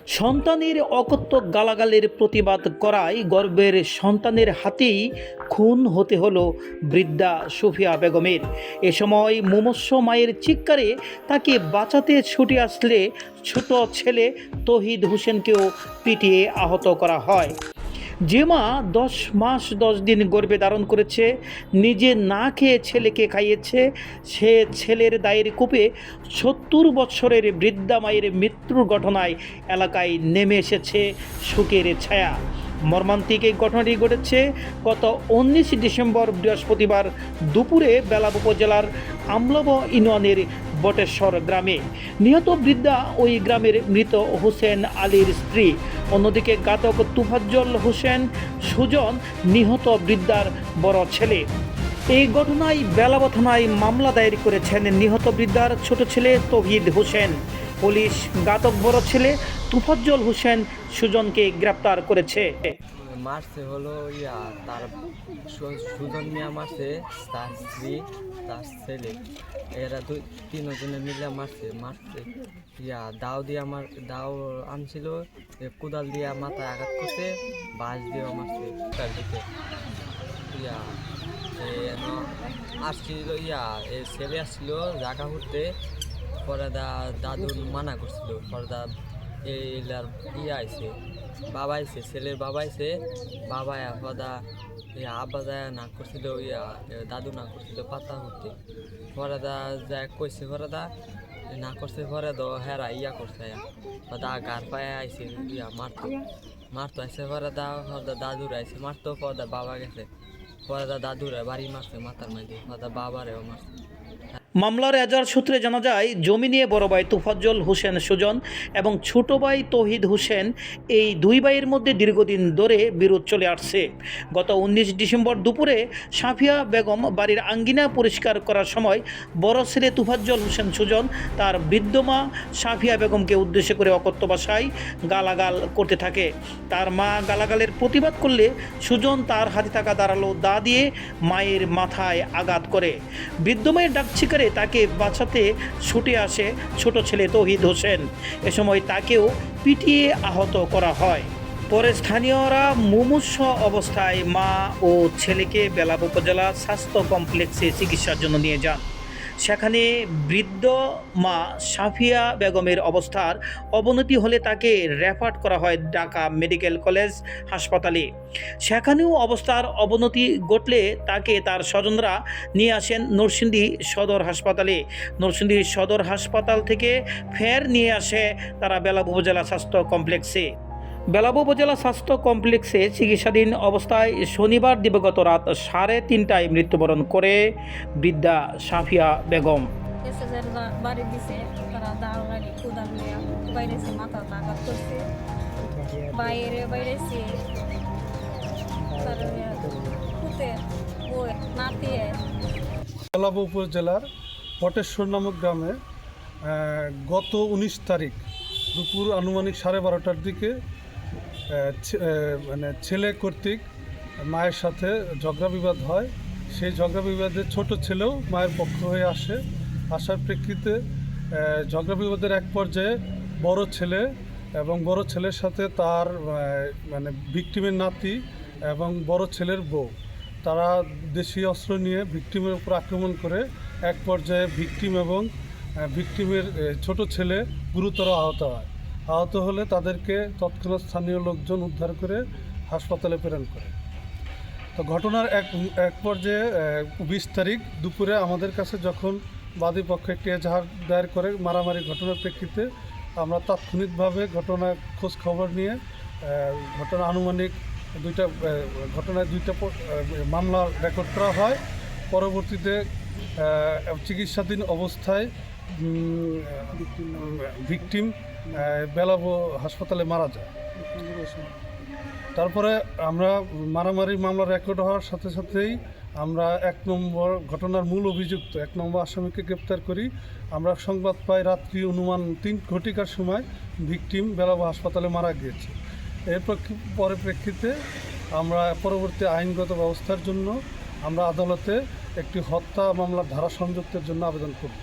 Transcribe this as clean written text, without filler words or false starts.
সন্তানের অকথ্য গালাগালের প্রতিবাদ করায় গর্ভের সন্তানের হাতেই খুন হতে হলো বৃদ্ধা সুফিয়া বেগমের। এ সময় মুমূর্ষু মায়ের চিৎকারে তাকে বাঁচাতে ছুটে আসলে ছোট ছেলে তৌহিদ হোসেনকেও পিটিয়ে আহত করা হয়। যে মা 10 মাস 10 দিন গর্ভে ধারণ করেছে, নিজে না খেয়ে ছেলেকে খাইয়েছে, সে ছেলের দায়ের কূপে 70 বৎসরের বৃদ্ধা মায়ের মৃত্যুর ঘটনায় এলাকায় নেমে এসেছে শোকের ছায়া। মর্মান্তিক এই ঘটনাটি ঘটেছে গত 19 ডিসেম্বর বৃহস্পতিবার দুপুরে বেলাব উপজেলার আমলাব ইউনিয়নের বটেশ্বর গ্রামে। নিহত বৃদ্ধা ওই গ্রামের মৃত হোসেন আলীর স্ত্রী। অন্যদিকে ঘাতক তোফাজ্জল হোসেন সুজন নিহত বৃদ্ধার বড় ছেলে। এই ঘটনায় বেলাব থানায় মামলা দায়ের করেছেন নিহত বৃদ্ধার ছোট ছেলে তৌহিদ হোসেন। পুলিশ ঘাতক বড় ছেলে তোফাজ্জল হোসেন সুজনকে গ্রেপ্তার করেছে। মারছে হলো তার সুজন মিয়া মারছে, তার স্ত্রী, তার ছেলে, এরা তিনজনে মিলে মারছে। দাও আনছিল, কোদাল দিয়া মাথায় আঘাত করছে, বাঁশ দিয়েও মারছে। তার দিকে আসছিল ছেলে আসছিল জায়গা ঘুরতে, পরে দাদু মানা করছিল। পরে এলার আইছে, বাবা আইছে, ছেলের বাবা আইছে, বাবা পদা আব্বা যায় না করছিল, দাদু না করছিল পাতা ঘুরতে। পরে যা কইছে, পরে না করছে, পরে হেরা করছে, গার পায়ে আইছে মারতো আইসে। পরে দাদুর আইসে মারতো, পদা বাবা গেছে, পরে দাদুরা বাড়ি মারছে মাথার মাঝে, পদা বাবারেও মারছে। মামলার এজাহার সূত্রে জানা যায়, জমি নিয়ে বড় ভাই তোফাজ্জল হোসেন সুজন এবং ছোট ভাই তৌহিদ হোসেন, এই দুই ভাইয়ের মধ্যে দীর্ঘদিন ধরে বিরোধ চলে আসছে। গত 19 ডিসেম্বর দুপুরে সাফিয়া বেগম বাড়ির আঙ্গিনা পরিষ্কার করার সময় বড় ছেলে তোফাজ্জল হোসেন সুজন তার বৃদ্ধ মা সাফিয়া বেগমকে উদ্দেশ্য করে অকথ্য ভাষায় গালাগাল করতে থাকে। তার মা গালাগালের প্রতিবাদ করলে সুজন তার হাতে থাকা ধারালো দা দিয়ে মায়ের মাথায় আঘাত করে। বৃদ্ধ মায়ের ডাক শিকারে তাকে বাঁচাতে ছুটে আসে ছোট ছেলে তৌহিদ হোসেন। এ সময় তাকেও পিটিয়ে আহত করা হয়। পরে স্থানীয়রা মুমূর্ষু অবস্থায় মা ও ছেলেকে বেলাব উপজেলা স্বাস্থ্য কমপ্লেক্সে চিকিৎসার জন্য নিয়ে যান। সেখানে বৃদ্ধ মা সাফিয়া বেগমের অবস্থার অবনতি হলে তাকে রেফার করা হয় ঢাকা মেডিকেল কলেজ হাসপাতালে। সেখানেও অবস্থার অবনতি ঘটলে তাকে তার স্বজনরা নিয়ে আসেন নরসিংদী সদর হাসপাতালে। নরসিংদী সদর হাসপাতাল থেকে ফের নিয়ে আসে তারা বেলাব উপজেলা স্বাস্থ্য কমপ্লেক্সে। বেলাব উপজেলা স্বাস্থ্য কমপ্লেক্সে চিকিৎসাধীন অবস্থায় শনিবার দিবাগত রাত 3:30টায় মৃত্যুবরণ করে বৃদ্ধা সাফিয়া বেগম। বেলাব উপজেলার বটেশ্বর নামক গ্রামে গত 19 তারিখ দুপুর আনুমানিক 12:30টার দিকে ছেলে কর্তৃক মায়ের সাথে ঝগড়া বিবাদ হয়। সেই ঝগড়া বিবাদে ছোট ছেলেও মায়ের পক্ষ হয়ে আসার প্রেক্ষিতে ঝগড়া বিবাদের এক পর্যায়ে বড় ছেলে এবং বড় ছেলের সাথে তার ভিকটিমের নাতি এবং বড় ছেলের বউ, তারা দেশীয় অস্ত্র নিয়ে ভিকটিমের উপর আক্রমণ করে এক পর্যায়ে ভিকটিম এবং ভিকটিমের ছোট ছেলে গুরুতর আহত হয়। আহত হলে তাদেরকে তৎক্ষণাৎ স্থানীয় লোকজন উদ্ধার করে হাসপাতালে প্রেরণ করে। তো ঘটনার এক পর্যায়ে 20 তারিখ দুপুরে আমাদের কাছে যখন বাদী পক্ষ একটি এজাহার দায়ের করে মারামারি ঘটনার প্রেক্ষিতে, আমরা তাৎক্ষণিকভাবে ঘটনার খোঁজ খবর নিয়ে ঘটনা আনুমানিক দুইটা মামলা রেকর্ড করা হয়। পরবর্তীতে চিকিৎসাধীন অবস্থায় ভিকটিম বেলাব হাসপাতালে মারা যায়। তারপরে আমরা মারামারি মামলা রেকর্ড হওয়ার সাথে সাথেই আমরা 1 নম্বর ঘটনার মূল অভিযুক্ত 1 নম্বর আসামিকে গ্রেপ্তার করি। আমরা সংবাদ পাই রাত্রি অনুমান 3 ঘটিকার সময় ভিকটিম বেলাব হাসপাতালে মারা গিয়েছে। এর প্রেক্ষিতে আমরা পরবর্তী আইনগত ব্যবস্থার জন্য আমরা আদালতে একটি হত্যা মামলার ধারা সংযুক্তের জন্য আবেদন করি।